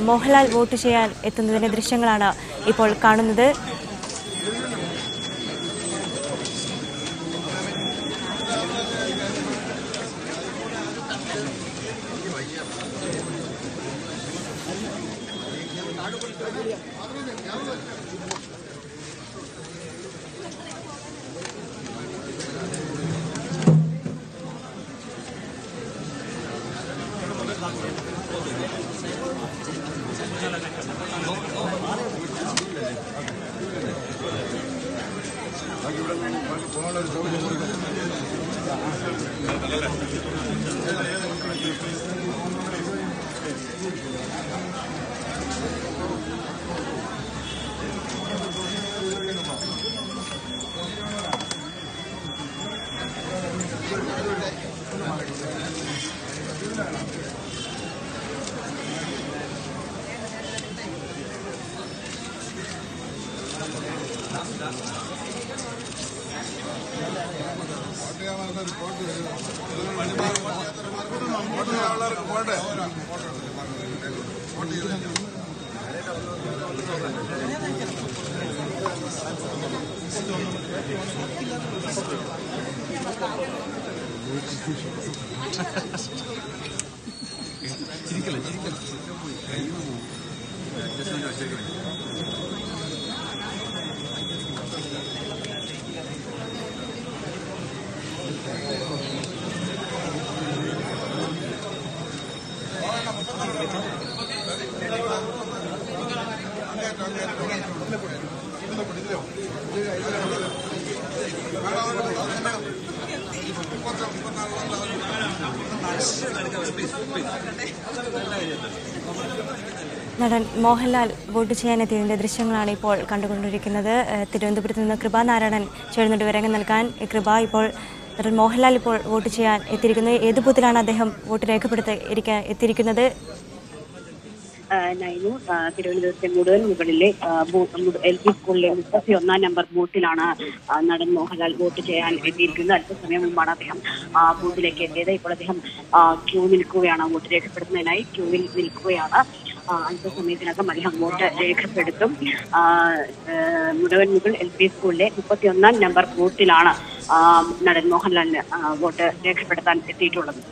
Mohanlal vote ചെയ്യാൻ എത്തുന്നതിന്റെ ദൃശ്യങ്ങളാണ് ഇപ്പോൾ കാണുന്നത്. നടൻ മോഹൻലാൽ വോട്ട് ചെയ്യാനെത്തിയതിന്റെ ദൃശ്യങ്ങളാണ് ഇപ്പോൾ കണ്ടുകൊണ്ടിരിക്കുന്നത്. തിരുവനന്തപുരത്ത് നിന്ന് കൃപ നാരായണൻ ചേർന്നിട്ട് വിവരങ്ങൾ നൽകാൻ. കൃപ, ഇപ്പോൾ നടൻ മോഹൻലാൽ ഇപ്പോൾ വോട്ട് ചെയ്യാൻ എത്തിയിരിക്കുന്നത്. ഏത് ബൂത്തിലാണ് അദ്ദേഹം വോട്ട് എത്തിയിരിക്കുന്നത്? നൈനു, തിരുവനന്തപുരത്തെ മുഴുവൻ മുകളിലെ LP സ്കൂളിലെ 31 നമ്പർ ബൂത്തിലാണ് നടൻ മോഹൻലാൽ വോട്ട് ചെയ്യാൻ എത്തിയിരിക്കുന്നത്. അല്പസമയം മുമ്പാണ് അദ്ദേഹം ബൂത്തിലേക്ക് എത്തിയത്. ഇപ്പോൾ അദ്ദേഹം ക്യൂ നിൽക്കുകയാണ്, വോട്ട് രേഖപ്പെടുത്തുന്നതിനായി ക്യൂവിൽ നിൽക്കുകയാണ്. അല്പസമയത്തിനകം അദ്ദേഹം വോട്ട് രേഖപ്പെടുത്തും. മുഴുവൻ മുകൾ LP സ്കൂളിലെ 31 നമ്പർ ബൂത്തിലാണ് നടൻ മോഹൻലാലിന് വോട്ട് രേഖപ്പെടുത്താൻ എത്തിയിട്ടുള്ളത്.